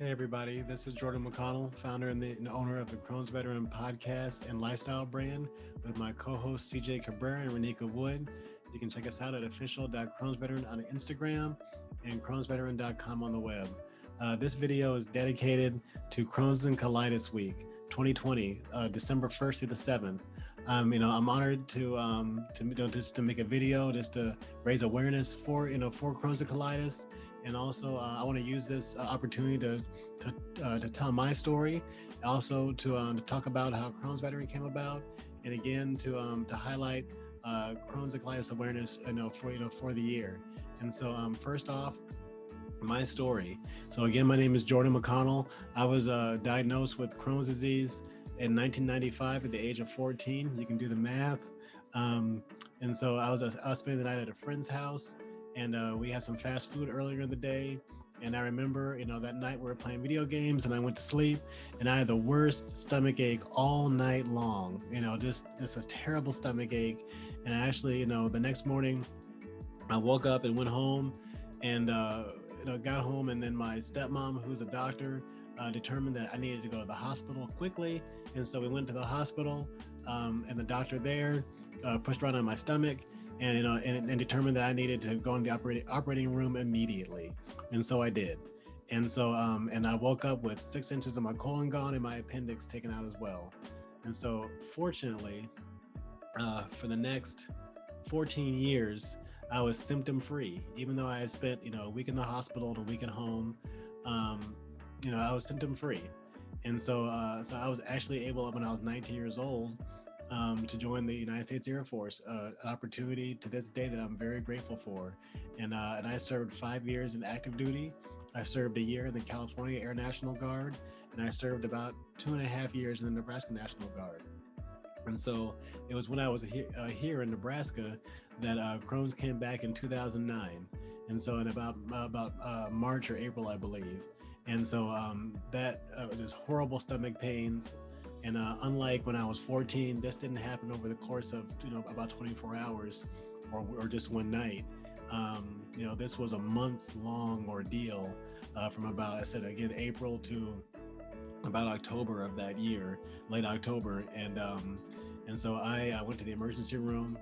Hey everybody, this is Jordan McConnell, founder and owner of the Crohn's Veteran podcast and lifestyle brand with my co-hosts CJ Cabrera and Renika Wood. You can check us out at official.crohnsveteran on Instagram and crohnsveteran.com on the web. This video is dedicated to Crohn's and Colitis Week 2020, December 1st through the 7th. I'm honored to make a video just to raise awareness for Crohn's and colitis, and also I want to use this opportunity to tell my story, also to talk about how Crohn's Veteran came about, and again to highlight Crohn's and colitis awareness for the year. And so first off, my story. So again, my name is Jordan McConnell. I was diagnosed with Crohn's disease in 1995 at the age of 14. You can do the math. And so I was spending the night at a friend's house, and we had some fast food earlier in the day. And I remember, that night we were playing video games, and I went to sleep, and I had the worst stomach ache all night long. Just a terrible stomach ache. And I actually, the next morning, I woke up and went home, and got home, and then my stepmom, who's a doctor, determined that I needed to go to the hospital quickly. And so we went to the hospital, and the doctor there pushed around on my stomach and determined that I needed to go in the operating room immediately. And so I did. And so, and I woke up with 6 inches of my colon gone and my appendix taken out as well. And so fortunately, for the next 14 years, I was symptom free, even though I had spent, a week in the hospital and a week at home. I was symptom free. And so I was actually able, when I was 19 years old, to join the United States Air Force, an opportunity to this day that I'm very grateful for. And I served 5 years in active duty. I served a year in the California Air National Guard, and I served about 2.5 years in the Nebraska National Guard. And so it was when I was here in Nebraska that Crohn's came back in 2009. And so in about March or April, I believe. And so that was horrible stomach pains. And unlike when I was 14, this didn't happen over the course of, about 24 hours or just one night. This was a months long ordeal from about, I said again, April to about October of that year, late October. And so I went to the emergency room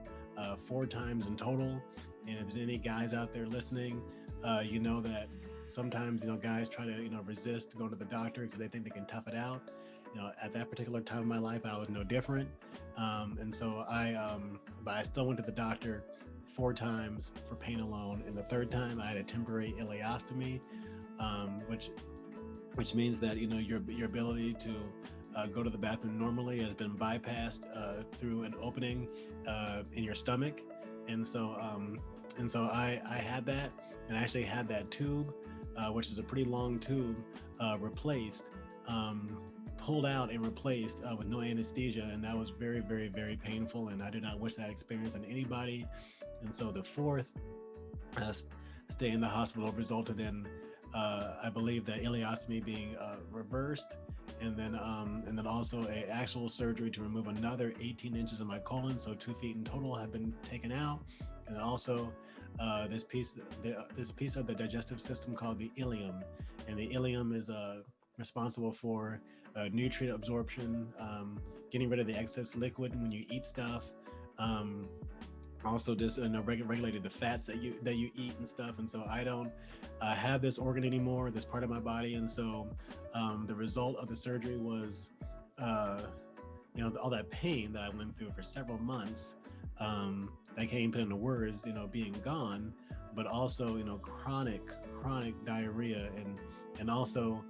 4 times in total. And if there's any guys out there listening, that sometimes, guys try to, resist going to the doctor because they think they can tough it out. At that particular time in my life, I was no different. And so but I still went to the doctor 4 times for pain alone. And the 3rd time I had a temporary ileostomy, which means that, your ability to go to the bathroom normally has been bypassed through an opening in your stomach. And so I had that, and I actually had that tube, which is a pretty long tube, replaced, pulled out and replaced with no anesthesia. And that was very, very, very painful. And I did not wish that experience on anybody. And so the 4th stay in the hospital resulted in, I believe, that ileostomy being reversed. And then also a actual surgery to remove another 18 inches of my colon. So 2 feet in total have been taken out. And also this piece of the digestive system called the ileum. And the ileum is responsible for nutrient absorption, getting rid of the excess liquid when you eat stuff. Also just regulated the fats that you eat and stuff. And so I don't have this organ anymore, this part of my body. And so the result of the surgery was all that pain that I went through for several months, I can't even put into words, being gone, but also chronic diarrhea, and also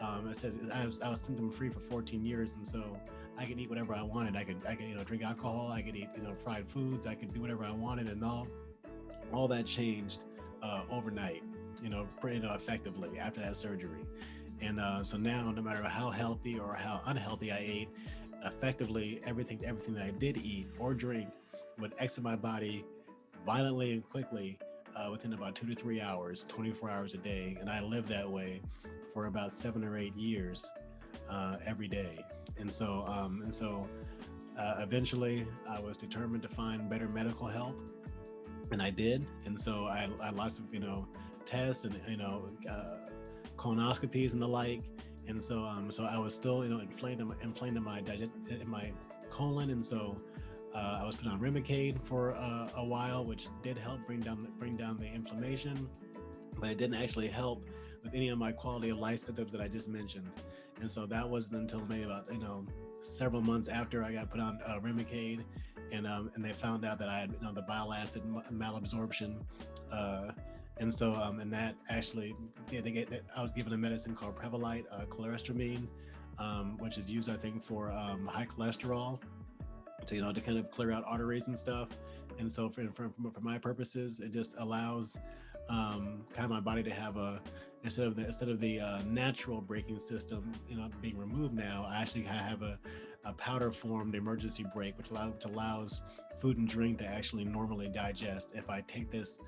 I said I was symptom free for 14 years. And so I could eat whatever I wanted. I could drink alcohol. I could eat fried foods. I could do whatever I wanted, and all that changed overnight. Pretty effectively after that surgery. And so now, no matter how healthy or how unhealthy I ate, effectively everything that I did eat or drink would exit my body violently and quickly within about 2 to 3 hours, 24 hours a day. And I lived that way for about 7 or 8 years every day. And so eventually I was determined to find better medical help, and I did. And so I had lots of tests and colonoscopies and the like. And so I was still, inflamed in my colon. And so I was put on Remicade for a while, which did help bring down the inflammation, but it didn't actually help with any of my quality of life symptoms that I just mentioned. And so that wasn't until maybe about, several months after I got put on Remicade, and they found out that I had, the bile acid malabsorption. And so, and that actually, I was given a medicine called Prevolite, cholesterol, which is used, I think, for high cholesterol, to kind of clear out arteries and stuff. And so for my purposes, it just allows kind of my body to have instead of the natural braking system, being removed now, I actually have a powder formed emergency brake, which allows food and drink to actually normally digest if I take this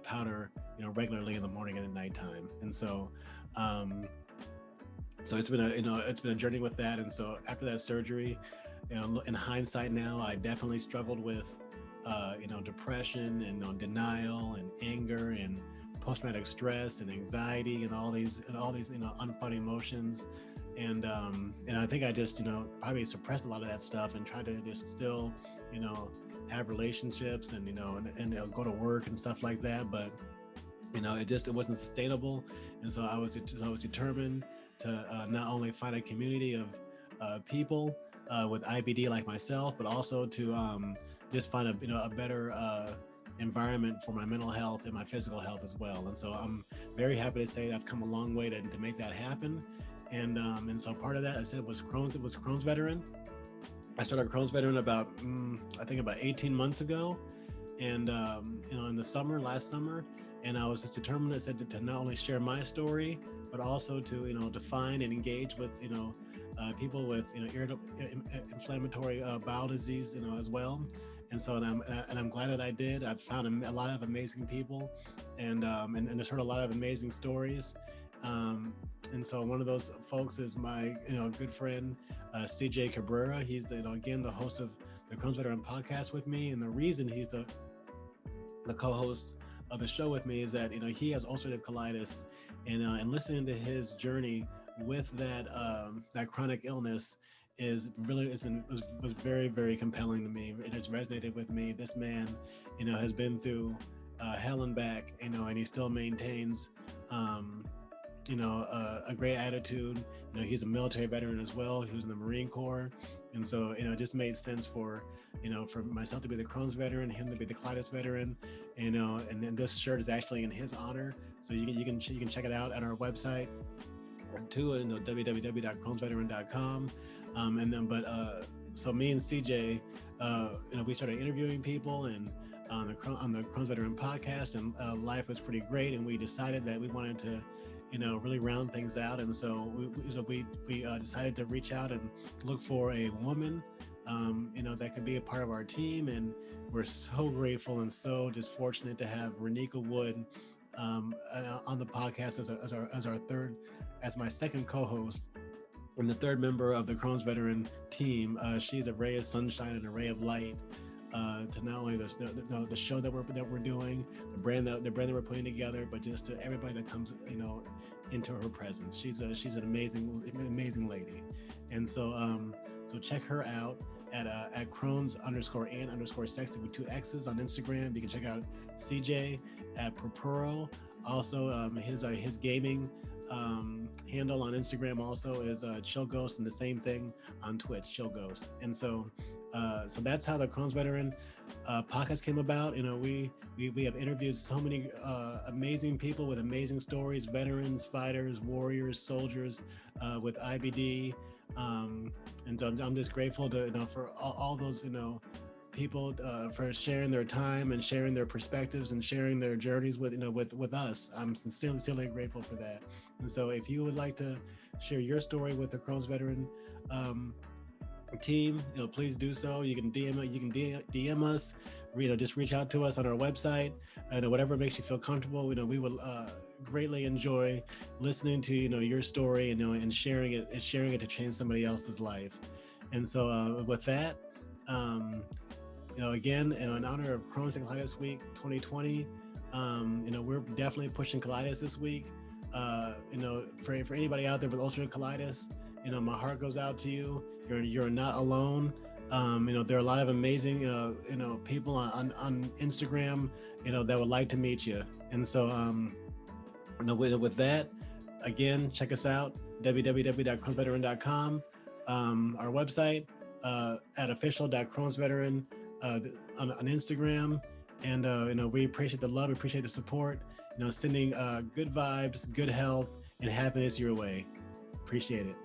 powder, regularly in the morning and at nighttime. And so, so it's been a journey with that. And so after that surgery, in hindsight now, I definitely struggled with, depression and denial and anger and post-traumatic stress and anxiety and all these unfun emotions. And I think I just, probably suppressed a lot of that stuff and tried to just still, have relationships and, and go to work and stuff like that. But, it wasn't sustainable. And so I was determined to not only find a community of people with IBD like myself, but also to just find a better environment for my mental health and my physical health as well. And so I'm very happy to say that I've come a long way to make that happen. And so part of that, I said, was Crohn's. It was Crohn's veteran. I started Crohn's veteran about 18 months ago, and in the last summer, and I was just determined, I said, to not only share my story, but also to to find and engage with people with irritable, inflammatory bowel disease, as well. And so, and I'm glad that I did. I've found a lot of amazing people, and just heard a lot of amazing stories. And so one of those folks is my good friend CJ Cabrera. He's again the host of the Crohn's Veteran podcast with me, and the reason he's the co-host of the show with me is that he has ulcerative colitis, and listening to his journey with that chronic illness was very, very compelling to me. It has resonated with me. This man has been through hell and back, and he still maintains a great attitude. He's a military veteran as well. He was in the Marine Corps. And so, it just made sense for myself to be the Crohn's veteran, him to be the Colitis veteran, and then this shirt is actually in his honor. So you can check it out at our website too, www.crohnsveteran.com. So me and CJ, we started interviewing people and on the Crohn's Veteran podcast, and life was pretty great. And we decided that we wanted to, really round things out. And so we decided to reach out and look for a woman, that could be a part of our team. And we're so grateful and so just fortunate to have Renika Wood on the podcast as my second co-host and the third member of the Crohn's Veteran team. She's a ray of sunshine and a ray of light to not only the show that we're doing, the brand that we're putting together, but just to everybody that comes into her presence. She's an amazing lady. And so so check her out at Crohn's_and_sexy with 2 X's on Instagram. You can check out CJ at Purpuro. Also his gaming handle on Instagram also is Chill Ghost, and the same thing on Twitch, Chill Ghost. And so so that's how the Crohn's Veteran podcast came about. We have interviewed so many amazing people with amazing stories, veterans, fighters, warriors, soldiers with IBD, and so I'm just grateful to for all those people for sharing their time and sharing their perspectives and sharing their journeys with us. I'm sincerely grateful for that. And so if you would like to share your story with the Crohn's Veteran team, please do so. You can DM us, just reach out to us on our website, and whatever makes you feel comfortable. We will greatly enjoy listening to your story and sharing it to change somebody else's life. And so with that, again, in honor of Crohn's and Colitis Week 2020, we're definitely pushing colitis this week. For anybody out there with ulcerative colitis, my heart goes out to you. You're not alone. There are a lot of amazing, people on Instagram, that would like to meet you. And so, with that, again, check us out, www.crohnsveteran.com, our website, at official.crohnsveteran, on Instagram. And, we appreciate the love, we appreciate the support, sending good vibes, good health, and happiness your way. Appreciate it.